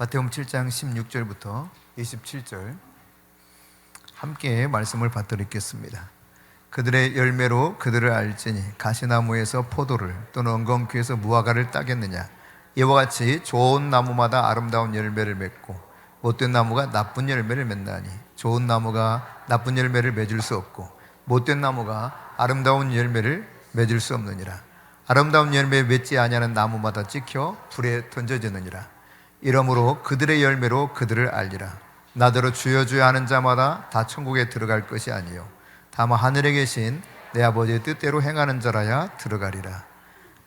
마태복음 7장 16절부터 27절 함께 말씀을 받들어 읽겠습니다. 그들의 열매로 그들을 알지니 가시나무에서 포도를 또는 엉겅퀴에서 무화과를 따겠느냐. 이와 같이 좋은 나무마다 아름다운 열매를 맺고 못된 나무가 나쁜 열매를 맺나니 좋은 나무가 나쁜 열매를 맺을 수 없고 못된 나무가 아름다운 열매를 맺을 수 없느니라. 아름다운 열매 맺지 아니하는 나무마다 찍혀 불에 던져지느니라. 이러므로 그들의 열매로 그들을 알리라. 나더러 주여 주여 하는 자마다 다 천국에 들어갈 것이 아니요 다만 하늘에 계신 내 아버지의 뜻대로 행하는 자라야 들어가리라.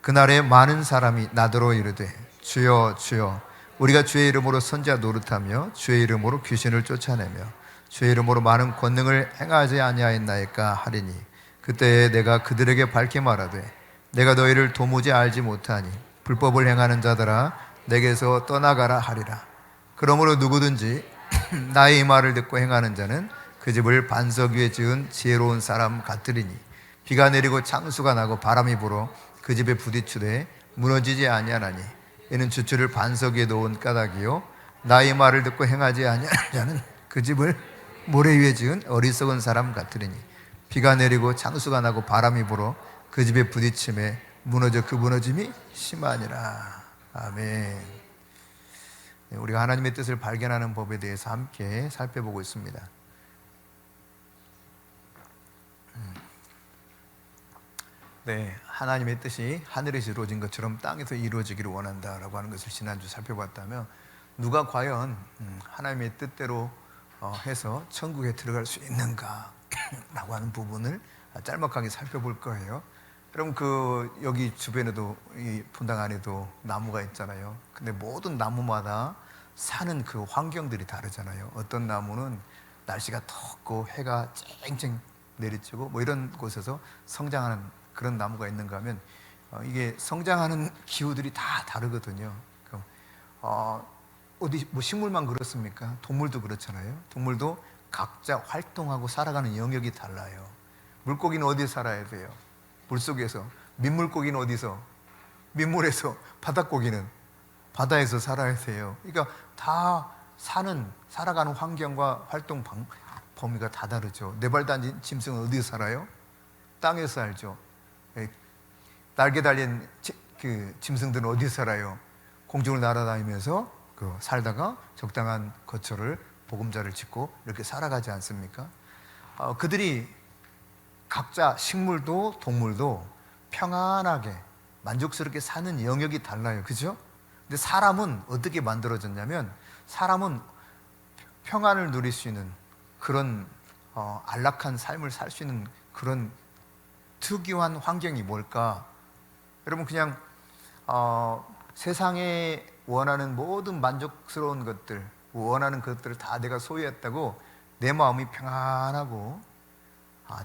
그날에 많은 사람이 나더러 이르되 주여 주여 우리가 주의 이름으로 선지자 노릇하며 주의 이름으로 귀신을 쫓아내며 주의 이름으로 많은 권능을 행하지 아니하였나이까 하리니 그때에 내가 그들에게 밝히 말하되 내가 너희를 도무지 알지 못하니 불법을 행하는 자들아 내게서 떠나가라 하리라. 그러므로 누구든지 나의 이 말을 듣고 행하는 자는 그 집을 반석 위에 지은 지혜로운 사람 같으리니 비가 내리고 창수가 나고 바람이 불어 그 집에 부딪히되 무너지지 아니하나니 이는 주추를 반석 위에 놓은 까닭이요 나의 말을 듣고 행하지 아니하는 자는 그 집을 모래 위에 지은 어리석은 사람 같으리니 비가 내리고 창수가 나고 바람이 불어 그 집에 부딪힘에 무너져 그 무너짐이 심하니라. 아멘. 우리가 하나님의 뜻을 발견하는 법에 대해서 함께 살펴보고 있습니다. 네, 하나님의 뜻이 하늘에서 이루어진 것처럼 땅에서 이루어지기를 원한다라고 하는 것을 지난주 살펴봤다면 누가 과연 하나님의 뜻대로 해서 천국에 들어갈 수 있는가 라고 하는 부분을 짤막하게 살펴볼 거예요. 여러분 여기 주변에도 이 분당 안에도 나무가 있잖아요. 근데 모든 나무마다 사는 그 환경들이 다르잖아요. 어떤 나무는 날씨가 덥고 해가 쨍쨍 내리쬐고 뭐 이런 곳에서 성장하는 그런 나무가 있는가 하면 이게 성장하는 기후들이 다 다르거든요. 어디 뭐 식물만 그렇습니까? 동물도 그렇잖아요. 동물도 각자 활동하고 살아가는 영역이 달라요. 물고기는 어디에 살아야 돼요? 물속에서. 민물고기는 어디서? 민물에서. 바닷고기는 바다에서 살아야 돼요. 그러니까 다 살아가는 환경과 활동 범위가 다 다르죠. 네발다린 짐승은 어디서 살아요? 땅에서 살죠. 날개 달린 짐승들은 어디서 살아요? 공중을 날아다니면서 살다가 적당한 거처를 보금자리를 짓고 이렇게 살아가지 않습니까? 그들이 각자 식물도 동물도 평안하게 만족스럽게 사는 영역이 달라요. 그죠? 근데 사람은 어떻게 만들어졌냐면 사람은 평안을 누릴 수 있는 그런 안락한 삶을 살 수 있는 그런 특유한 환경이 뭘까? 여러분 그냥 세상에 원하는 모든 만족스러운 것들 원하는 것들을 다 내가 소유했다고 내 마음이 평안하고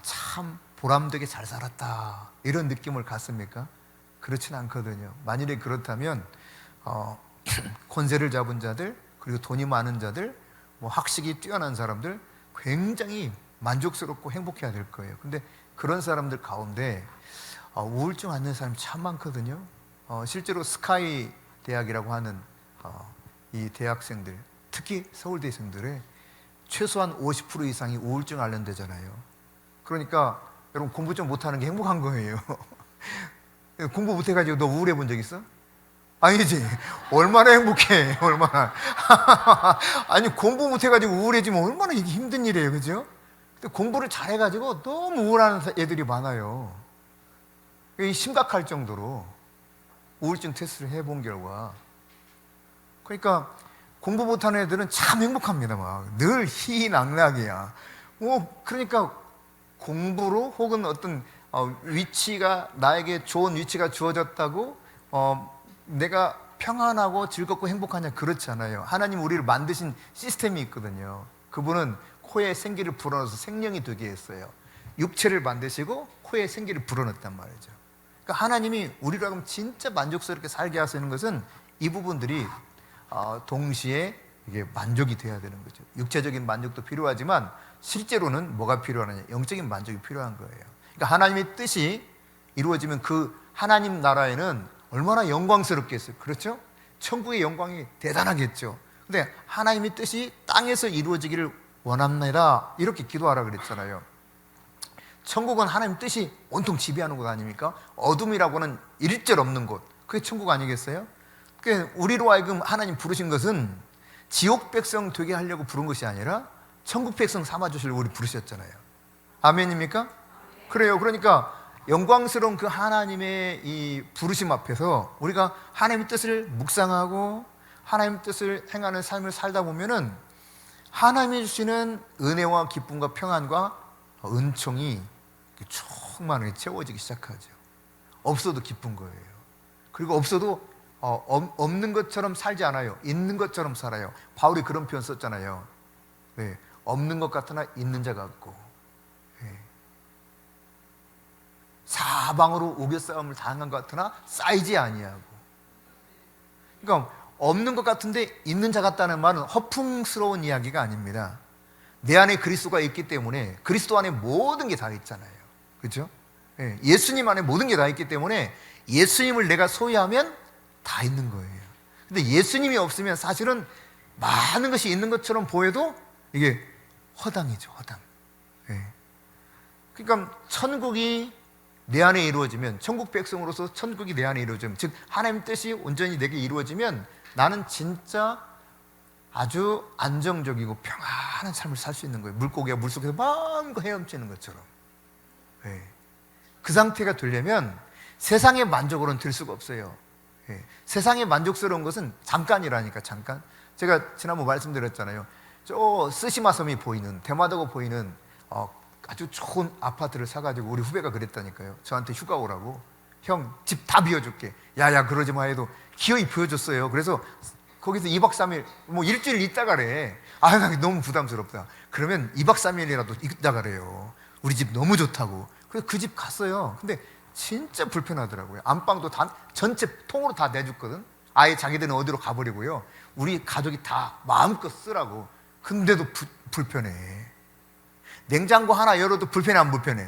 참 보람되게 잘 살았다 이런 느낌을 갖습니까? 그렇진 않거든요. 만일에 그렇다면 권세를 잡은 자들 그리고 돈이 많은 자들 뭐 학식이 뛰어난 사람들 굉장히 만족스럽고 행복해야 될 거예요. 근데 그런 사람들 가운데 우울증 앓는 사람이 참 많거든요. 실제로 스카이 대학이라고 하는 이 대학생들 특히 서울대생들의 최소한 50% 이상이 우울증 앓는다잖아요. 그러니까 여러분 공부 좀 못하는 게 행복한 거예요. 공부 못해가지고 너 우울해 본 적 있어? 아니지. 얼마나 행복해. 얼마나. 아니 공부 못해가지고 우울해지면 얼마나 이게 힘든 일이에요. 그죠? 근데 공부를 잘해가지고 너무 우울한 애들이 많아요. 심각할 정도로 우울증 테스트를 해본 결과 그러니까 공부 못하는 애들은 참 행복합니다. 막 늘 희희낙낙이야. 그러니까 공부로 혹은 어떤 위치가 나에게 좋은 위치가 주어졌다고 내가 평안하고 즐겁고 행복하냐? 그렇지 않아요. 하나님 우리를 만드신 시스템이 있거든요. 그분은 코에 생기를 불어넣어서 생명이 되게 했어요. 육체를 만드시고 코에 생기를 불어넣었단 말이죠. 그러니까 하나님이 우리로 하여금 진짜 만족스럽게 살게 하시는 것은 이 부분들이 동시에 이게 만족이 돼야 되는 거죠. 육체적인 만족도 필요하지만 실제로는 뭐가 필요하느냐? 영적인 만족이 필요한 거예요. 그러니까 하나님의 뜻이 이루어지면 그 하나님 나라에는 얼마나 영광스럽겠어요. 그렇죠? 천국의 영광이 대단하겠죠. 근데 하나님의 뜻이 땅에서 이루어지기를 원합니다. 이렇게 기도하라 그랬잖아요. 천국은 하나님 뜻이 온통 지배하는 곳 아닙니까? 어둠이라고는 일절 없는 곳, 그게 천국 아니겠어요? 우리로 하여금 하나님 부르신 것은 지옥 백성 되게 하려고 부른 것이 아니라 천국 백성 삼아주시려고 우리 부르셨잖아요. 아멘입니까? 그래요. 그러니까 영광스러운 그 하나님의 이 부르심 앞에서 우리가 하나님의 뜻을 묵상하고 하나님의 뜻을 행하는 삶을 살다 보면은 하나님이 주시는 은혜와 기쁨과 평안과 은총이 충만하게 채워지기 시작하죠. 없어도 기쁜 거예요. 그리고 없어도 없는 것처럼 살지 않아요. 있는 것처럼 살아요. 바울이 그런 표현 썼잖아요. 네. 없는 것 같으나 있는 자 같고, 네. 사방으로 우겨싸움을 당한 것 같으나 쌓이지 아니하고. 그러니까 없는 것 같은데 있는 자 같다는 말은 허풍스러운 이야기가 아닙니다. 내 안에 그리스도가 있기 때문에 그리스도 안에 모든 게 다 있잖아요. 그렇죠? 예, 예수님 안에 모든 게 다 있기 때문에 예수님을 내가 소유하면 다 있는 거예요. 근데 예수님이 없으면 사실은 많은 것이 있는 것처럼 보여도 이게 허당이죠, 허당. 예. 그러니까 천국이 내 안에 이루어지면, 천국 백성으로서 천국이 내 안에 이루어지면, 즉 하나님 뜻이 온전히 내게 이루어지면 나는 진짜 아주 안정적이고 평안한 삶을 살 수 있는 거예요. 물고기가 물속에서 마음껏 헤엄치는 것처럼. 네. 그 상태가 되려면 세상의 만족으로는 될 수가 없어요. 네. 세상의 만족스러운 것은 잠깐이라니까, 잠깐. 제가 지난번 말씀드렸잖아요. 저 스시마 섬이 보이는, 대마도가 보이는 아주 좋은 아파트를 사가지고 우리 후배가 그랬다니까요. 저한테 휴가 오라고. 형, 집 다 비워줄게. 야야, 그러지 마 해도 기어이 비워줬어요. 그래서 거기서 2박 3일, 뭐 일주일 있다 가래. 아, 나 너무 부담스럽다. 그러면 2박 3일이라도 있다 가래요. 우리 집 너무 좋다고. 그래서 그 집 갔어요. 근데 진짜 불편하더라고요. 안방도 다 전체 통으로 다 내줬거든. 아예 자기들은 어디로 가버리고요. 우리 가족이 다 마음껏 쓰라고. 근데도 불편해. 냉장고 하나 열어도 불편해, 안 불편해?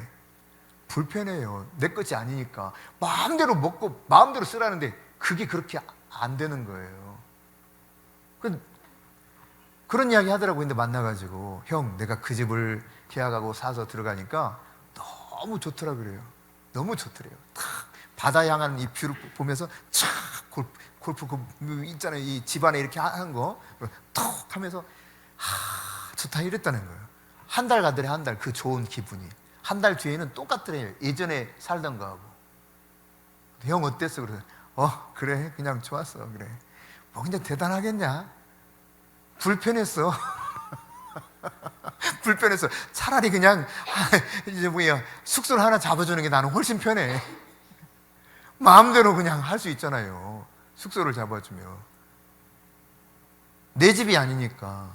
불편해요. 내 것이 아니니까. 마음대로 먹고 마음대로 쓰라는데 그게 그렇게 안 되는 거예요. 그런 이야기 하더라고요. 근데 만나가지고, 형, 내가 그 집을 계약하고 사서 들어가니까 너무 좋더라 그래요. 너무 좋더래요. 탁 바다 향하는 이 뷰를 보면서 촥 골프 있잖아요. 이 집안에 이렇게 하는 거 톡 하면서 좋다 이랬다는 거예요. 한 달 가더래. 한 달. 그 좋은 기분이 한 달 뒤에는 똑같더래요. 예전에 살던 거하고. 형 어땠어? 그래서 그래, 그냥 좋았어. 그래, 뭐 그냥 대단하겠냐? 불편했어. 불편했어. 차라리 그냥 이제 뭐야, 숙소를 하나 잡아주는 게 나는 훨씬 편해. 마음대로 그냥 할 수 있잖아요. 숙소를 잡아주면 내 집이 아니니까.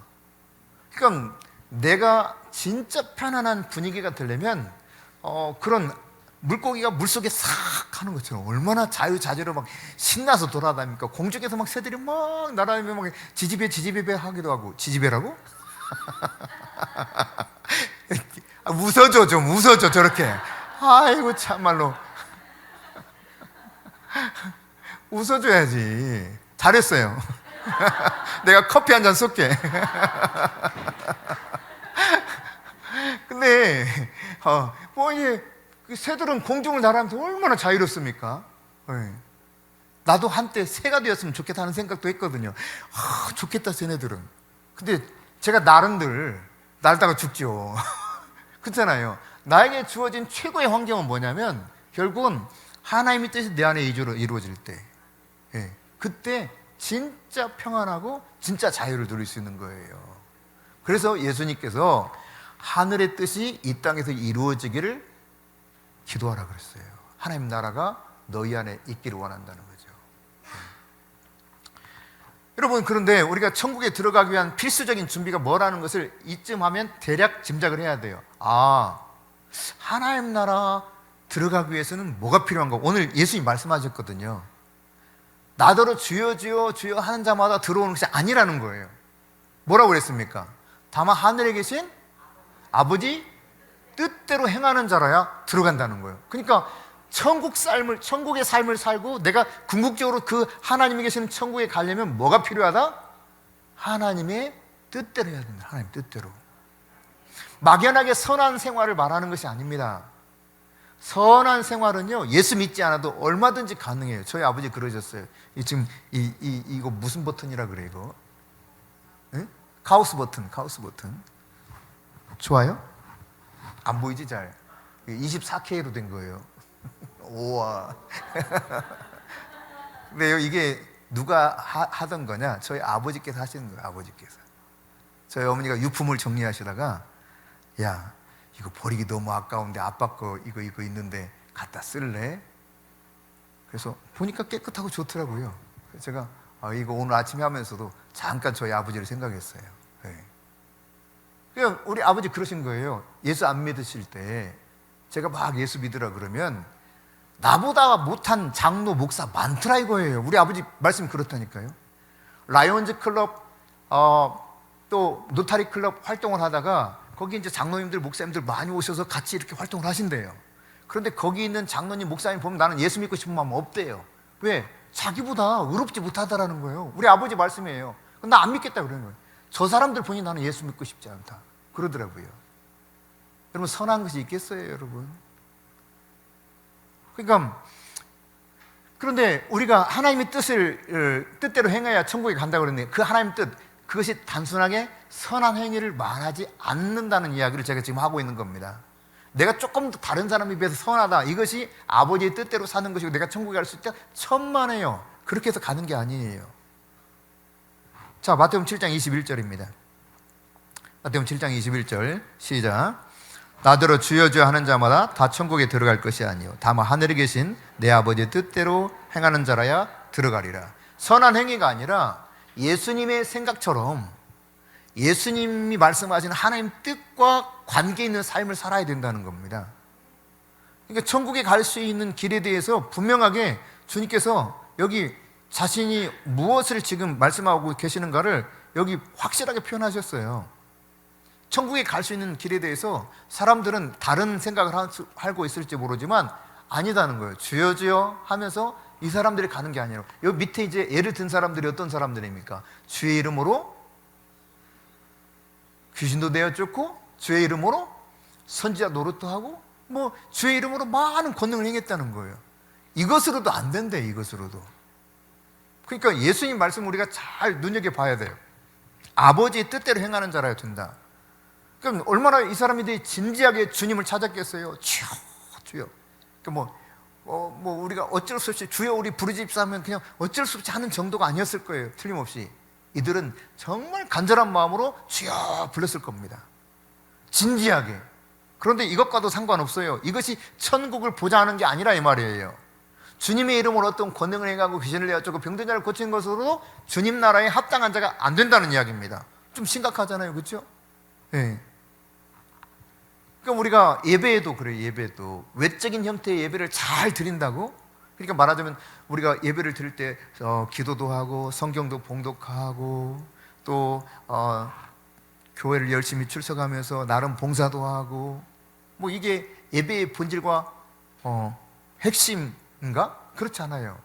그러니까 내가 진짜 편안한 분위기가 되려면 그런 물고기가 물속에 싹 하는 것처럼 얼마나 자유자재로 막 신나서 돌아다닙니까? 공중에서 막 새들이 막 날아다니면 막 지지배 하기도 하고. 지지배라고? 웃어줘, 좀 웃어줘, 저렇게. 아이고 참말로. 웃어줘야지. 잘했어요. 내가 커피 한 잔 쏠게. 근데 뭐 이게 새들은 공중을 날아가면서 얼마나 자유롭습니까? 네. 나도 한때 새가 되었으면 좋겠다는 생각도 했거든요. 좋겠다, 새네들은. 근데 제가 날다가 죽죠. 그렇잖아요. 나에게 주어진 최고의 환경은 뭐냐면 결국은 하나님의 뜻이 내 안에 이루어질 때, 네. 그때 진짜 평안하고 진짜 자유를 누릴 수 있는 거예요. 그래서 예수님께서 하늘의 뜻이 이 땅에서 이루어지기를 기도하라 그랬어요. 하나님 나라가 너희 안에 있기를 원한다는 거죠. 여러분, 그런데 우리가 천국에 들어가기 위한 필수적인 준비가 뭐라는 것을 이쯤 하면 대략 짐작을 해야 돼요. 하나님 나라 들어가기 위해서는 뭐가 필요한가? 오늘 예수님이 말씀하셨거든요. 나더러 주여 주여 주여 하는 자마다 들어오는 것이 아니라는 거예요. 뭐라고 그랬습니까? 다만 하늘에 계신 아버지 뜻대로 행하는 자라야 들어간다는 거예요. 그러니까 천국의 삶을 살고 내가 궁극적으로 그 하나님이 계시는 천국에 가려면 뭐가 필요하다? 하나님의 뜻대로 해야 된다. 하나님 뜻대로. 막연하게 선한 생활을 말하는 것이 아닙니다. 선한 생활은요, 예수 믿지 않아도 얼마든지 가능해요. 저희 아버지 그러셨어요. 지금 이거 무슨 버튼이라 그래, 이거? 네? 카우스 버튼. 좋아요? 안 보이지 잘? 24K로 된 거예요. 우와. 근데요, 이게 누가 하던 거냐? 저희 아버지께서 하시는 거예요. 아버지께서. 저희 어머니가 유품을 정리하시다가, 야, 이거 버리기 너무 아까운데 아빠 거 이거 있는데 갖다 쓸래? 그래서 보니까 깨끗하고 좋더라고요. 그래서 제가 이거 오늘 아침에 하면서도 잠깐 저희 아버지를 생각했어요. 네. 그냥 우리 아버지 그러신 거예요. 예수 안 믿으실 때 제가 막 예수 믿으라 그러면 나보다 못한 장로 목사 많더라 이거예요. 우리 아버지 말씀이 그렇다니까요. 라이온즈 클럽 또 노타리 클럽 활동을 하다가 거기 이제 장로님들 목사님들 많이 오셔서 같이 이렇게 활동을 하신대요. 그런데 거기 있는 장로님 목사님 보면 나는 예수 믿고 싶은 마음 없대요. 왜? 자기보다 의롭지 못하다라는 거예요. 우리 아버지 말씀이에요. 나 안 믿겠다 그러는 거예요. 저 사람들 보니 나는 예수 믿고 싶지 않다 그러더라고요. 여러분, 선한 것이 있겠어요, 여러분? 그러니까 그런데 우리가 하나님의 뜻대로 행해야 천국에 간다고 그랬는데 그 하나님의 뜻, 그것이 단순하게 선한 행위를 말하지 않는다는 이야기를 제가 지금 하고 있는 겁니다. 내가 조금 더 다른 사람에 비해서 선하다, 이것이 아버지의 뜻대로 사는 것이고 내가 천국에 갈 수 있다, 천만에요. 그렇게 해서 가는 게 아니에요. 자, 마태복음 7장 21절입니다. 마태복음 7장 21절 시작. 나더러 주여 주여 하는 자마다 다 천국에 들어갈 것이 아니요 다만 하늘에 계신 내 아버지의 뜻대로 행하는 자라야 들어가리라. 선한 행위가 아니라 예수님의 생각처럼 예수님이 말씀하시는 하나님 뜻과 관계 있는 삶을 살아야 된다는 겁니다. 그러니까 천국에 갈 수 있는 길에 대해서 분명하게 주님께서 여기 자신이 무엇을 지금 말씀하고 계시는가를 여기 확실하게 표현하셨어요. 천국에 갈 수 있는 길에 대해서 사람들은 다른 생각을 하고 있을지 모르지만 아니다는 거예요. 주여 주여 하면서 이 사람들이 가는 게 아니라, 여기 밑에 이제 예를 든 사람들이 어떤 사람들입니까? 주의 이름으로 귀신도 내어 쫓고, 주의 이름으로 선지자 노릇도 하고, 뭐 주의 이름으로 많은 권능을 행했다는 거예요. 이것으로도 안 된대, 이것으로도. 그러니까 예수님 말씀 우리가 잘 눈여겨봐야 돼요. 아버지의 뜻대로 행하는 자라야 된다. 그럼 얼마나 이 사람들이 진지하게 주님을 찾았겠어요. 주여 주여. 그러니까 뭐 우리가 어쩔 수 없이 주여 우리 부르짖사 하면 그냥 어쩔 수 없이 하는 정도가 아니었을 거예요. 틀림없이 이들은 정말 간절한 마음으로 주여 불렀을 겁니다. 진지하게. 그런데 이것과도 상관없어요. 이것이 천국을 보장하는 게 아니라 이 말이에요. 주님의 이름으로 어떤 권능을 행하고 귀신을 내어쫓고 병든 자를 고치는 것으로 주님 나라에 합당한 자가 안 된다는 이야기입니다. 좀 심각하잖아요, 그렇죠? 네. 그러니까 우리가 예배에도 그래요. 예배도 외적인 형태의 예배를 잘 드린다고. 그러니까 말하자면 우리가 예배를 드릴 때 기도도 하고 성경도 봉독하고 또 교회를 열심히 출석하면서 나름 봉사도 하고, 뭐 이게 예배의 본질과 핵심인가? 그렇지 않아요.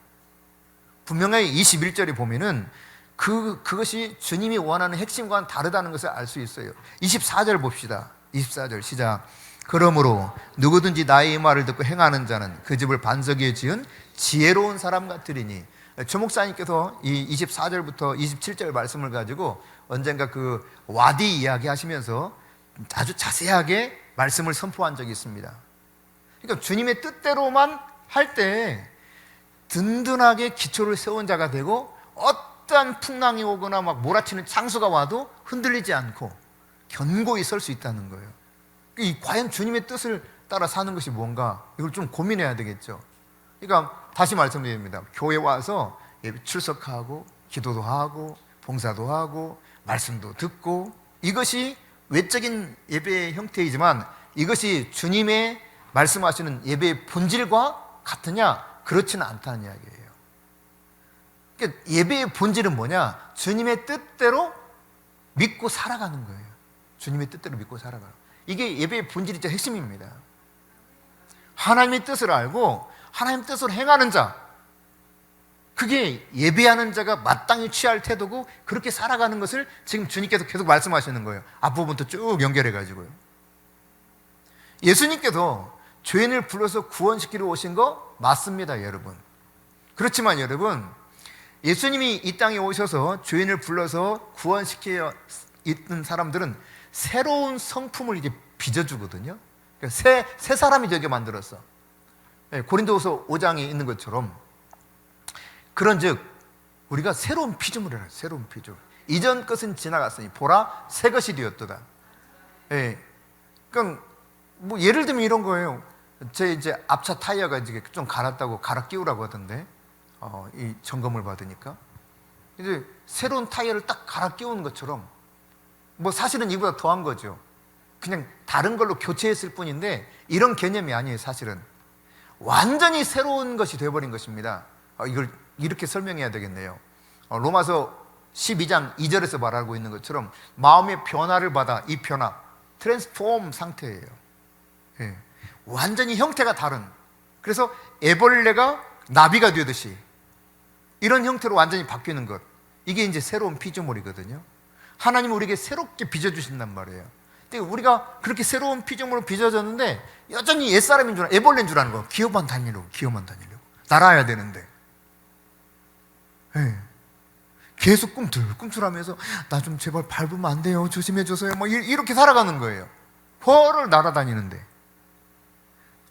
분명히 21절에 보면은 그것이 주님이 원하는 핵심과는 다르다는 것을 알 수 있어요. 24절 봅시다. 24절 시작. 그러므로 누구든지 나의 말을 듣고 행하는 자는 그 집을 반석 위에 지은 지혜로운 사람 같으리니. 조 목사님께서 이 24절부터 27절 말씀을 가지고 언젠가 그 와디 이야기 하시면서 아주 자세하게 말씀을 선포한 적이 있습니다. 그러니까 주님의 뜻대로만 할 때 든든하게 기초를 세운 자가 되고, 어떠한 풍랑이 오거나 막 몰아치는 창수가 와도 흔들리지 않고 견고히 설 수 있다는 거예요. 과연 주님의 뜻을 따라 사는 것이 뭔가, 이걸 좀 고민해야 되겠죠. 그러니까 다시 말씀드립니다. 교회 와서 예배 출석하고 기도도 하고 봉사도 하고 말씀도 듣고, 이것이 외적인 예배의 형태이지만 이것이 주님의 말씀하시는 예배의 본질과 같으냐? 그렇지는 않다는 이야기예요. 그러니까 예배의 본질은 뭐냐? 주님의 뜻대로 믿고 살아가는 거예요. 주님의 뜻대로 믿고 살아가는, 이게 예배의 본질이자 핵심입니다. 하나님의 뜻을 알고 하나님 뜻으로 행하는 자, 그게 예배하는 자가 마땅히 취할 태도고 그렇게 살아가는 것을 지금 주님께서 계속 말씀하시는 거예요. 앞부분부터 쭉 연결해가지고요. 예수님께서 죄인을 불러서 구원시키러 오신 거 맞습니다, 여러분. 그렇지만 여러분, 예수님이 이 땅에 오셔서 죄인을 불러서 구원시켜 있던 사람들은 새로운 성품을 이제 빚어주거든요. 그러니까 새 사람이 되게 만들었어. 고린도후서 5장에 있는 것처럼. 그런즉 우리가 새로운 피조물이라, 새로운 피조물. 이전 것은 지나갔으니 보라 새 것이 되었도다. 예. 그러니까 뭐 예를 들면 이런 거예요. 제 이제 앞차 타이어가 이제 좀 갈았다고 갈아 끼우라고 하던데, 이 점검을 받으니까 이제 새로운 타이어를 딱 갈아 끼우는 것처럼, 뭐 사실은 이보다 더한 거죠. 그냥 다른 걸로 교체했을 뿐인데 이런 개념이 아니에요. 사실은 완전히 새로운 것이 되어버린 것입니다. 이걸 이렇게 설명해야 되겠네요. 로마서 12장 2절에서 말하고 있는 것처럼 마음의 변화를 받아, 이 변화, 트랜스폼 상태예요. 예. 완전히 형태가 다른, 그래서 애벌레가 나비가 되듯이 이런 형태로 완전히 바뀌는 것, 이게 이제 새로운 피조물이거든요. 하나님은 우리에게 새롭게 빚어주신단 말이에요. 근데 우리가 그렇게 새로운 피조물로 빚어졌는데 여전히 옛사람인 줄, 애벌레인 줄 아는 거. 기어만 다니려고 날아야 되는데, 예. 계속 꿈틀꿈틀하면서 나 좀 제발 밟으면 안 돼요, 조심해줘서요, 뭐 이렇게 살아가는 거예요. 펄을 날아다니는데.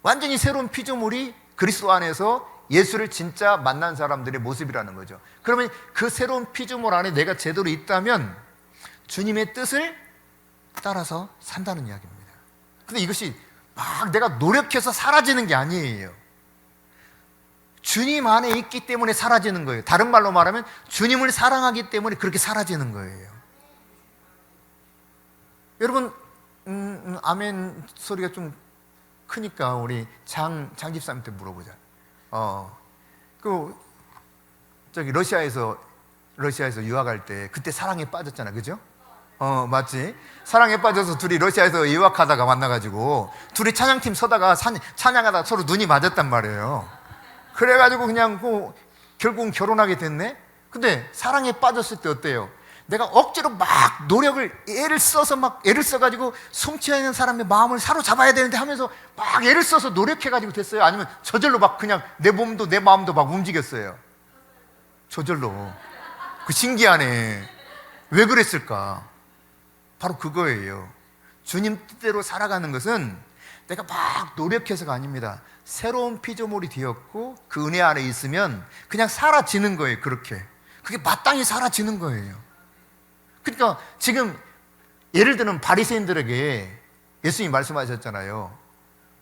완전히 새로운 피조물이 그리스도 안에서 예수를 진짜 만난 사람들의 모습이라는 거죠. 그러면 그 새로운 피조물 안에 내가 제대로 있다면 주님의 뜻을 따라서 산다는 이야기입니다. 근데 이것이 막 내가 노력해서 사라지는 게 아니에요. 주님 안에 있기 때문에 사라지는 거예요. 다른 말로 말하면 주님을 사랑하기 때문에 그렇게 사라지는 거예요. 여러분, 아멘 소리가 좀 크니까 우리 장 집사님한테 물어보자. 저기 러시아에서 유학할 때 그때 사랑에 빠졌잖아, 그죠? 맞지? 사랑에 빠져서 둘이 러시아에서 유학하다가 만나가지고 둘이 찬양팀 서다가 찬양하다가 서로 눈이 맞았단 말이에요. 그래가지고 그냥 결국은 결혼하게 됐네? 근데 사랑에 빠졌을 때 어때요? 내가 억지로 막 애를 써가지고 솜치어 있는 사람의 마음을 사로잡아야 되는데 하면서 막 애를 써서 노력해가지고 됐어요? 아니면 저절로 막 그냥 내 몸도 내 마음도 막 움직였어요? 저절로. 그 신기하네. 왜 그랬을까? 바로 그거예요. 주님 뜻대로 살아가는 것은 내가 막 노력해서가 아닙니다. 새로운 피조물이 되었고 그 은혜 안에 있으면 그냥 사라지는 거예요. 그렇게. 그게 마땅히 사라지는 거예요. 그러니까 지금 예를 들면 바리새인들에게 예수님이 말씀하셨잖아요.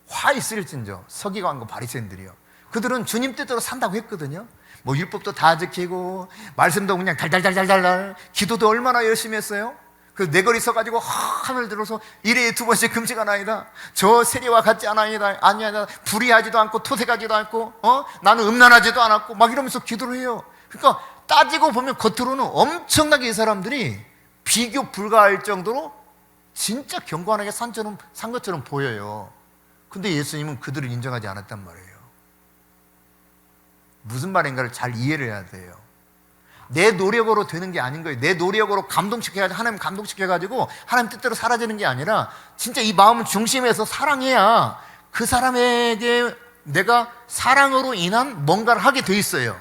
화 있을진저, 서기관과 바리새인들이요, 그들은 주님 뜻대로 산다고 했거든요. 뭐 율법도 다 지키고 말씀도 그냥 달달달달달, 기도도 얼마나 열심히 했어요. 그 내거리 서가지고 하늘 들어서 일에 두 번씩 금식하나이다, 저 세리와 같지 않아이다, 아니야, 불의하지도 않고 토색하지도 않고 나는 음란하지도 않았고 막 이러면서 기도를 해요. 그러니까 따지고 보면 겉으로는 엄청나게 이 사람들이 비교 불가할 정도로 진짜 견고하게 산 것처럼 보여요. 근데 예수님은 그들을 인정하지 않았단 말이에요. 무슨 말인가를 잘 이해를 해야 돼요. 내 노력으로 되는 게 아닌 거예요. 내 노력으로 감동시켜가지고 하나님 감동시켜가지고 하나님 뜻대로 사라지는 게 아니라 진짜 이 마음을 중심에서 사랑해야 그 사람에게 내가 사랑으로 인한 뭔가를 하게 돼 있어요.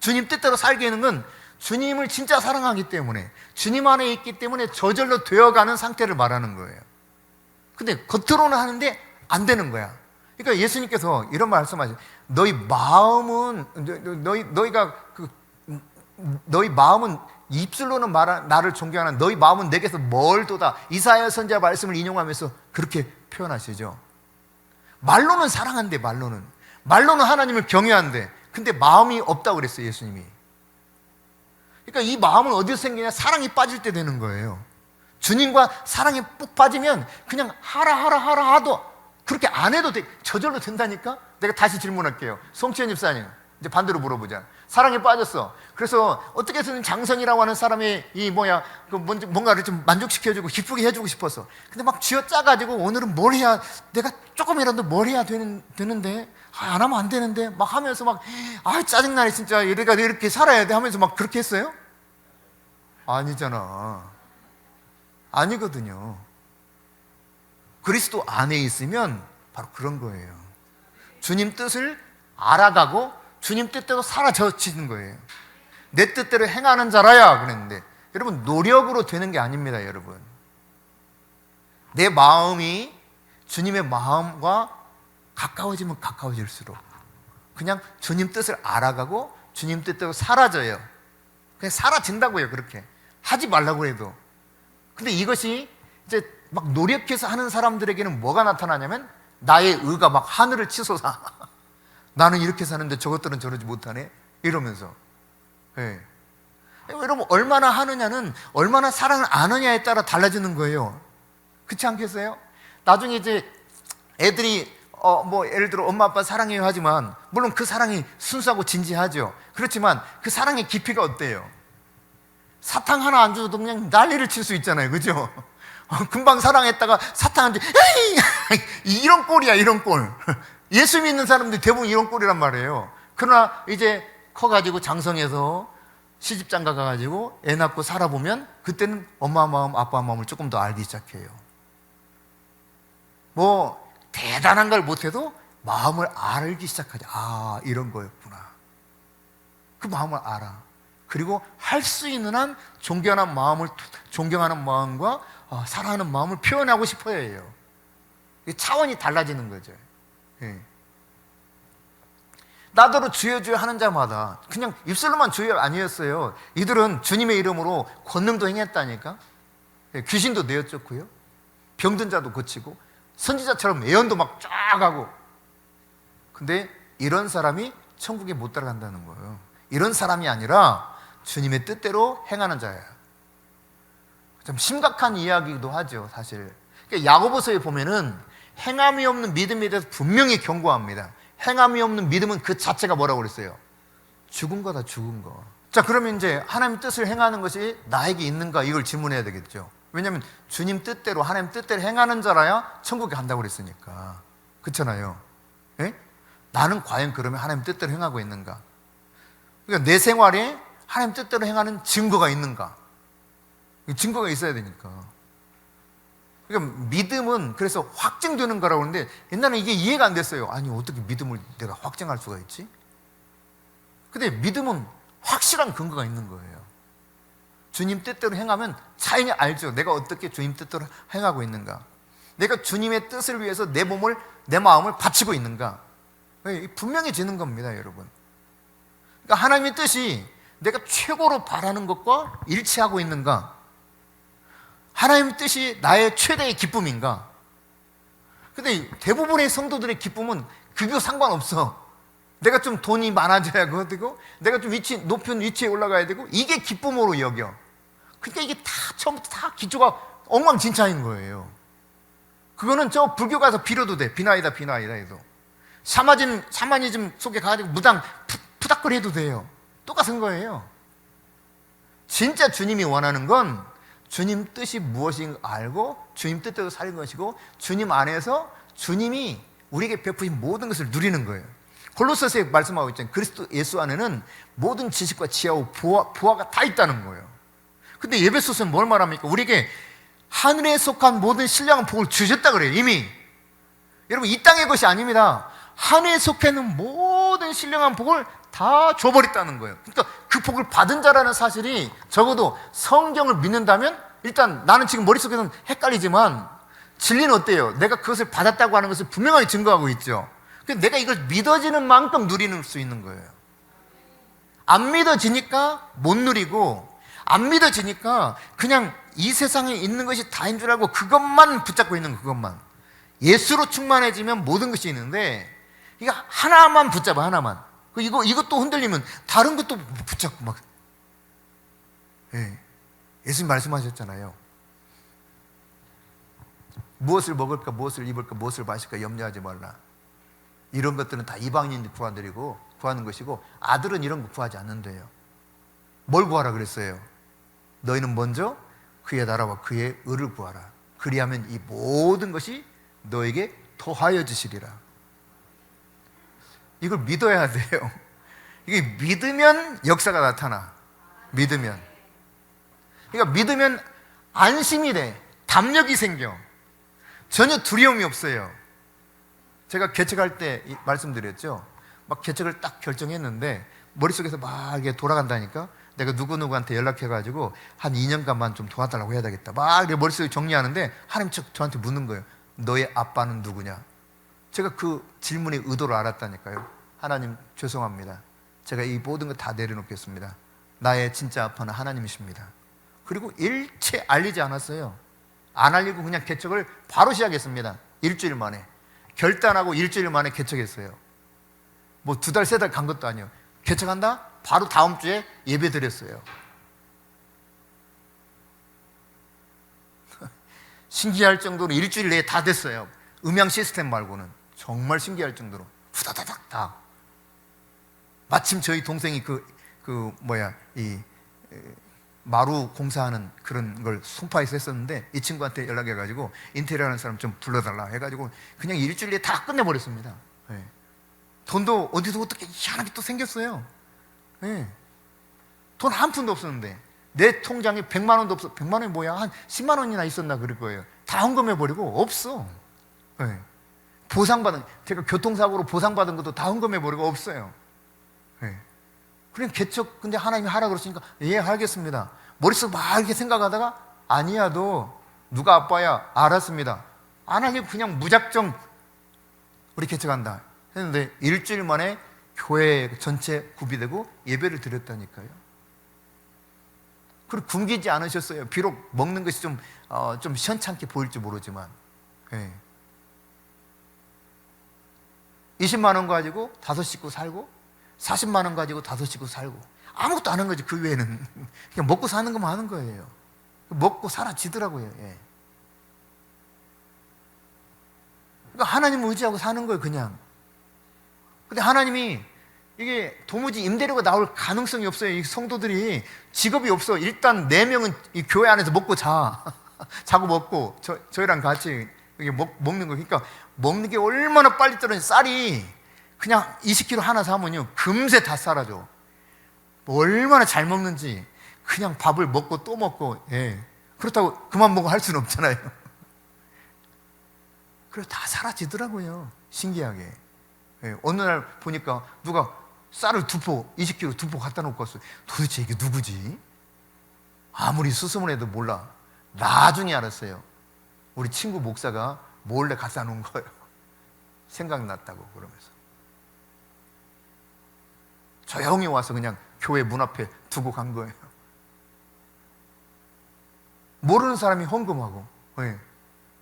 주님 뜻대로 살게 되는 건 주님을 진짜 사랑하기 때문에, 주님 안에 있기 때문에 저절로 되어가는 상태를 말하는 거예요. 근데 겉으로는 하는데 안 되는 거야. 그러니까 예수님께서 이런 말씀하세요. 너희 마음은 너희 마음은 입술로는 나를 존경하는 너희 마음은 내게서 멀도다. 이사야 선지자 말씀을 인용하면서 그렇게 표현하시죠. 말로는 사랑한대, 말로는 하나님을 경외한대. 근데 마음이 없다고 그랬어요, 예수님이. 그러니까 이 마음은 어디서 생기냐? 사랑이 빠질 때 되는 거예요. 주님과 사랑이 푹 빠지면 그냥 하라 하도 그렇게 안 해도 돼. 저절로 된다니까? 내가 다시 질문할게요. 송치현 집사님, 이제 반대로 물어보자. 사랑에 빠졌어. 그래서 어떻게 해서든 장성이라고 하는 사람이 뭔가를 좀 만족시켜주고 기쁘게 해주고 싶었어. 근데 막 쥐어짜가지고 오늘은 뭘 해야, 내가 조금이라도 뭘 해야 되는데, 안 하면 안 되는데, 막 하면서 막, 짜증나네, 진짜. 내가 이렇게 살아야 돼 하면서 막 그렇게 했어요? 아니잖아. 아니거든요. 그리스도 안에 있으면 바로 그런 거예요. 주님 뜻을 알아가고 주님 뜻대로 사라져지는 거예요. 내 뜻대로 행하는 자라야 그랬는데, 여러분, 노력으로 되는 게 아닙니다. 여러분, 내 마음이 주님의 마음과 가까워지면 가까워질수록 그냥 주님 뜻을 알아가고 주님 뜻대로 사라져요. 그냥 사라진다고요. 그렇게 하지 말라고 해도. 근데 이것이 이제 막 노력해서 하는 사람들에게는 뭐가 나타나냐면, 나의 의가 막 하늘을 치솟아. 나는 이렇게 사는데 저것들은 저러지 못하네, 이러면서. 예. 여러분, 얼마나 하느냐는 얼마나 사랑을 아느냐에 따라 달라지는 거예요. 그렇지 않겠어요? 나중에 이제 애들이 예를 들어 엄마 아빠 사랑해요 하지만, 물론 그 사랑이 순수하고 진지하죠. 그렇지만 그 사랑의 깊이가 어때요? 사탕 하나 안 줘도 그냥 난리를 칠 수 있잖아요. 그죠? 금방 사랑했다가 사탕한테 이런 꼴이야, 이런 꼴. 예수 믿는 사람들이 대부분 이런 꼴이란 말이에요. 그러나 이제 커가지고 장성해서 시집장가 가가지고 애 낳고 살아보면, 그때는 엄마 마음 아빠 마음을 조금 더 알기 시작해요. 뭐 대단한 걸 못해도 마음을 알기 시작하죠. 이런 거였구나. 그 마음을 알아. 그리고 할 수 있는 한 존경하는 마음과 사랑하는 마음을 표현하고 싶어야 해요. 차원이 달라지는 거죠. 예. 나더러 주여 주여 하는 자마다 그냥 입술로만 주여 아니었어요. 이들은 주님의 이름으로 권능도 행했다니까. 예, 귀신도 내어쫓고요, 병든 자도 고치고, 선지자처럼 예언도 막 쫙 하고. 근데 이런 사람이 천국에 못 들어간다는 거예요. 이런 사람이 아니라 주님의 뜻대로 행하는 자예요. 좀 심각한 이야기이기도 하죠, 사실. 그러니까 야고보서에 보면은 행함이 없는 믿음에 대해서 분명히 경고합니다. 행함이 없는 믿음은 그 자체가 뭐라고 그랬어요? 죽은 거다, 죽은 거. 자, 그러면 이제 하나님 뜻을 행하는 것이 나에게 있는가, 이걸 질문해야 되겠죠. 왜냐하면 주님 뜻대로, 하나님 뜻대로 행하는 자라야 천국에 간다고 그랬으니까. 그렇잖아요. 예? 나는 과연 그러면 하나님 뜻대로 행하고 있는가? 그러니까 내 생활에 하나님 뜻대로 행하는 증거가 있는가? 증거가 있어야 되니까. 그러니까 믿음은 그래서 확증되는 거라고 하는데, 옛날에 이게 이해가 안 됐어요. 아니, 어떻게 믿음을 내가 확증할 수가 있지? 근데 믿음은 확실한 근거가 있는 거예요. 주님 뜻대로 행하면 자연히 알죠. 내가 어떻게 주님 뜻대로 행하고 있는가. 내가 주님의 뜻을 위해서 내 마음을 바치고 있는가. 분명해지는 겁니다, 여러분. 그러니까 하나님의 뜻이 내가 최고로 바라는 것과 일치하고 있는가? 하나님의 뜻이 나의 최대의 기쁨인가? 근데 대부분의 성도들의 기쁨은 그거 상관없어. 내가 좀 돈이 많아져야 되고, 내가 좀 높은 위치에 올라가야 되고, 이게 기쁨으로 여겨. 그러니까 이게 다 처음부터 다 기초가 엉망진창인 거예요. 그거는 저 불교 가서 빌어도 돼. 비나이다 해도. 샤머니즘 속에 가가지고 무당 푸닥거리 해도 돼요. 똑같은 거예요. 진짜 주님이 원하는 건 주님 뜻이 무엇인가 알고 주님 뜻대로 사는 것이고, 주님 안에서 주님이 우리에게 베푸신 모든 것을 누리는 거예요. 골로새서에 말씀하고 있잖아요. 그리스도 예수 안에는 모든 지식과 지혜와 보화가 다 있다는 거예요. 근데 에베소서는 뭘 말합니까? 우리에게 하늘에 속한 모든 신령한 복을 주셨다 그래요. 이미. 여러분, 이 땅의 것이 아닙니다. 하늘에 속해 있는 모든 신령한 복을 다 줘버렸다는 거예요. 그러니까 그 복을 받은 자라는 사실이, 적어도 성경을 믿는다면, 일단 나는 지금 머릿속에서는 헷갈리지만 진리는 어때요? 내가 그것을 받았다고 하는 것을 분명하게 증거하고 있죠. 근데 내가 이걸 믿어지는 만큼 누리는 수 있는 거예요. 안 믿어지니까 못 누리고, 안 믿어지니까 그냥 이 세상에 있는 것이 다인 줄 알고 그것만 붙잡고 있는 거, 그것만. 예수로 충만해지면 모든 것이 있는데, 이거 하나만 붙잡아, 하나만. 이것도 흔들리면 다른 것도 붙잡고 막. 예. 예수님 말씀하셨잖아요. 무엇을 먹을까, 무엇을 입을까, 무엇을 마실까 염려하지 말라. 이런 것들은 다 이방인이 구하는 것이고, 아들은 이런 거 구하지 않는데요. 뭘 구하라 그랬어요? 너희는 먼저 그의 나라와 그의 의를 구하라. 그리하면 이 모든 것이 너에게 더하여 주시리라. 이걸 믿어야 돼요. 이게 믿으면 역사가 나타나. 믿으면. 그러니까 믿으면 안심이 돼. 담력이 생겨. 전혀 두려움이 없어요. 제가 개척할 때 말씀드렸죠. 막 개척을 딱 결정했는데 머릿속에서 막 이렇게 돌아간다니까. 내가 누구누구한테 연락해가지고 한 2년간만 좀 도와달라고 해야 되겠다. 막 이렇게 머릿속에 정리하는데 하나님 저한테 묻는 거예요. 너의 아빠는 누구냐? 제가 그 질문의 의도를 알았다니까요. 하나님 죄송합니다. 제가 이 모든 거 다 내려놓겠습니다. 나의 진짜 아빠는 하나님이십니다. 그리고 일체 알리지 않았어요. 안 알리고 그냥 개척을 바로 시작했습니다. 일주일 만에. 결단하고 일주일 만에 개척했어요. 뭐 2달, 3달 간 것도 아니에요. 개척한다? 바로 다음 주에 예배 드렸어요. 신기할 정도로 일주일 내에 다 됐어요. 음향 시스템 말고는. 정말 신기할 정도로. 후다다닥 다. 마침 저희 동생이 마루 공사하는 그런 걸 송파에서 했었는데 이 친구한테 연락해가지고 인테리어 하는 사람 좀 불러달라 해가지고 그냥 일주일에 다 끝내버렸습니다. 네. 돈도 어디서 어떻게 희한하게 또 생겼어요. 네. 돈 한 푼도 없었는데 내 통장에 100만 원도 없어. 100만 원이 뭐야? 한 10만 원이나 있었나 그럴 거예요. 다 헌금해버리고 없어. 네. 제가 교통사고로 보상받은 것도 다 헌금해버리고 없어요. 네. 그냥 개척, 근데 하나님이 하라 그러시니까 예, 알겠습니다. 머릿속 막 이렇게 생각하다가 아니야, 너 누가 아빠야? 알았습니다. 안 하려고 그냥 무작정 우리 개척한다 했는데 일주일 만에 교회 전체 구비되고 예배를 드렸다니까요. 그리고 굶기지 않으셨어요. 비록 먹는 것이 좀 시원찮게 보일지 모르지만. 예. 20만 원 가지고 5식구 살고 40만 원 가지고 5식구 살고 아무것도 안 한 거지. 그 외에는 그냥 먹고 사는 것만 하는 거예요. 먹고 사라지더라고요. 예. 그러니까 하나님을 의지하고 사는 거예요, 그냥. 근데 하나님이 이게 도무지 임대료가 나올 가능성이 없어요. 이 성도들이 직업이 없어. 일단 4명은 이 교회 안에서 먹고 자고 먹고 저희랑 같이 이게 먹는 거. 그러니까 먹는 게 얼마나 빨리 떨어지는 쌀이 그냥 20kg 하나 사면요 금세 다 사라져. 뭐 얼마나 잘 먹는지. 그냥 밥을 먹고 또 먹고. 예. 그렇다고 그만 먹고 할 수는 없잖아요. 그래서 다 사라지더라고요. 신기하게. 예. 어느 날 보니까 누가 쌀을 20kg 2포 갖다 놓고 왔어요. 도대체 이게 누구지? 아무리 수습을 해도 몰라. 나중에 알았어요. 우리 친구 목사가 몰래 갖다 놓은 거예요. 생각났다고 그러면서. 조용히 와서 그냥 교회 문 앞에 두고 간 거예요. 모르는 사람이 헌금하고, 네.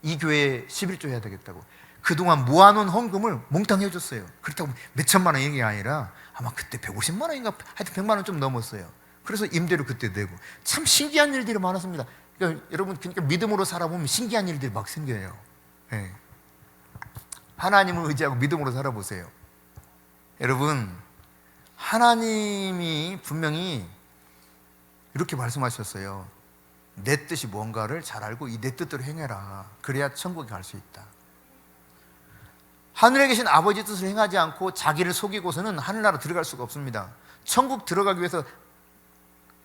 이 교회에 11조 해야 되겠다고 그동안 모아놓은 헌금을 몽땅 해줬어요. 그렇다고 몇 천만 원 이게 아니라 아마 그때 150만 원인가 하여튼 100만 원 좀 넘었어요. 그래서 임대료 그때 내고. 참 신기한 일들이 많았습니다. 그러니까 여러분, 그러니까 믿음으로 살아보면 신기한 일들이 막 생겨요. 네. 하나님을 의지하고 믿음으로 살아보세요. 여러분, 하나님이 분명히 이렇게 말씀하셨어요. 내 뜻이 뭔가를 잘 알고 이 내 뜻대로 행해라. 그래야 천국에 갈 수 있다. 하늘에 계신 아버지 뜻을 행하지 않고 자기를 속이고서는 하늘나라 들어갈 수가 없습니다. 천국 들어가기 위해서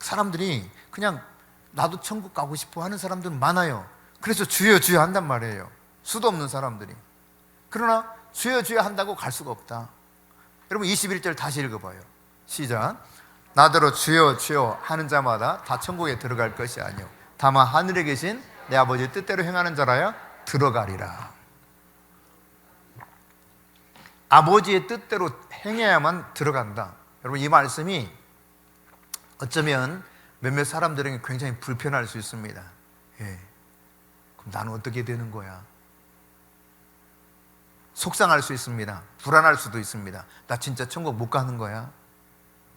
사람들이 그냥 나도 천국 가고 싶어 하는 사람들은 많아요. 그래서 주여 주여 한단 말이에요. 수도 없는 사람들이. 그러나 주여 주여 한다고 갈 수가 없다. 여러분 21절 다시 읽어봐요. 시작. 나더러 주여 주여 하는 자마다 다 천국에 들어갈 것이 아니요 다만 하늘에 계신 내 아버지의 뜻대로 행하는 자라야 들어가리라. 아버지의 뜻대로 행해야만 들어간다. 여러분 이 말씀이 어쩌면 몇몇 사람들에게 굉장히 불편할 수 있습니다. 예. 그럼 나는 어떻게 되는 거야? 속상할 수 있습니다. 불안할 수도 있습니다. 나 진짜 천국 못 가는 거야?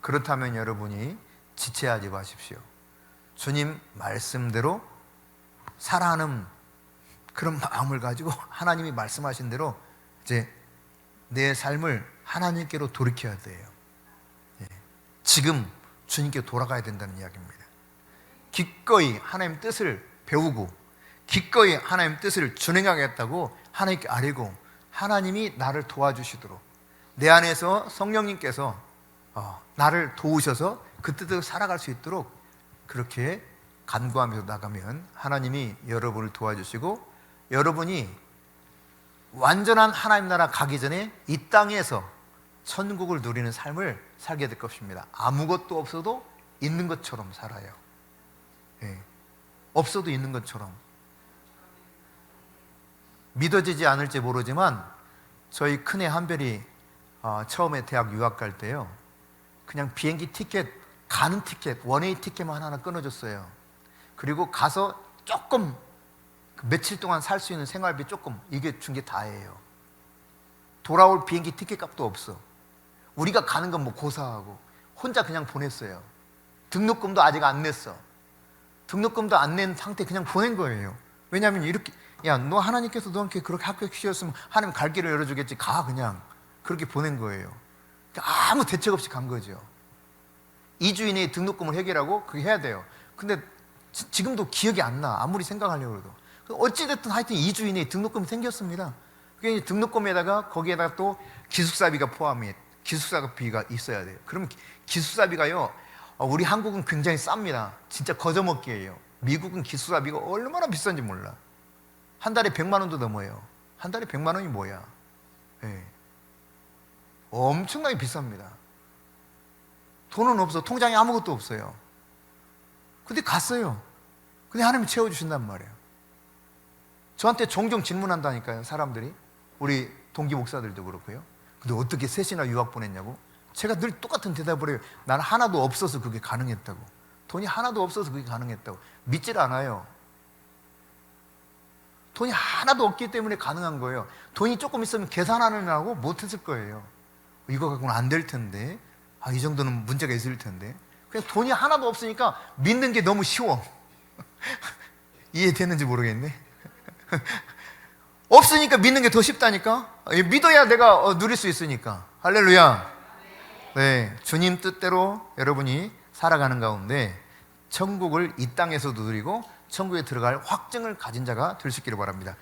그렇다면 여러분이 지체하지 마십시오. 주님 말씀대로 살아가는 그런 마음을 가지고 하나님이 말씀하신 대로 이제 내 삶을 하나님께로 돌이켜야 돼요. 예. 지금 주님께 돌아가야 된다는 이야기입니다. 기꺼이 하나님 뜻을 배우고 기꺼이 하나님 뜻을 준행하겠다고 하나님께 아뢰고 하나님이 나를 도와주시도록 내 안에서 성령님께서 나를 도우셔서 그 뜻대로 살아갈 수 있도록 그렇게 간구하면서 나가면 하나님이 여러분을 도와주시고 여러분이 완전한 하나님 나라 가기 전에 이 땅에서 천국을 누리는 삶을 살게 될 것입니다. 아무것도 없어도 있는 것처럼 살아요. 예. 없어도 있는 것처럼. 믿어지지 않을지 모르지만 저희 큰애 한별이 처음에 대학 유학 갈 때요, 그냥 비행기 티켓, 가는 티켓, 원웨이 티켓만 하나 끊어줬어요. 그리고 가서 조금 며칠 동안 살 수 있는 생활비 조금, 이게 준 게 다예요. 돌아올 비행기 티켓 값도 없어. 우리가 가는 건 뭐 고사하고 혼자 그냥 보냈어요. 등록금도 아직 안 냈어. 등록금도 안 낸 상태 그냥 보낸 거예요. 왜냐하면 이렇게, 야, 너 하나님께서 너한테 그렇게 합격시켰으면 하나님 갈 길을 열어주겠지. 가, 그냥. 그렇게 보낸 거예요. 아무 대책 없이 간 거죠. 2주 이내에 등록금을 해결하고 그게 해야 돼요. 근데 지금도 기억이 안 나. 아무리 생각하려고 해도. 어찌됐든 하여튼 2주 이내에 등록금이 생겼습니다. 그게 등록금에다가 거기에다가 또 기숙사비가 포함해, 기숙사비가 있어야 돼요. 그럼 기숙사비가요, 우리 한국은 굉장히 쌉니다. 진짜 거저먹기예요. 미국은 기숙사비가 얼마나 비싼지 몰라. 한 달에 100만 원도 넘어요. 한 달에 100만 원이 뭐야? 예. 엄청나게 비쌉니다. 돈은 없어. 통장에 아무것도 없어요. 근데 갔어요. 근데 하나님이 채워주신단 말이에요. 저한테 종종 질문한다니까요, 사람들이. 우리 동기 목사들도 그렇고요. 근데 어떻게 셋이나 유학 보냈냐고? 제가 늘 똑같은 대답을 해요. 나는 하나도 없어서 그게 가능했다고. 돈이 하나도 없어서 그게 가능했다고. 믿질 않아요. 돈이 하나도 없기 때문에 가능한 거예요. 돈이 조금 있으면 계산하느라고 못했을 거예요. 이거 갖고는 안 될 텐데, 이 정도는 문제가 있을 텐데. 그냥 돈이 하나도 없으니까 믿는 게 너무 쉬워. 이해되는지 모르겠네. 없으니까 믿는 게 더 쉽다니까. 믿어야 내가 누릴 수 있으니까. 할렐루야. 네, 주님 뜻대로 여러분이 살아가는 가운데 천국을 이 땅에서도 누리고 천국에 들어갈 확증을 가진 자가 될 수 있기를 바랍니다.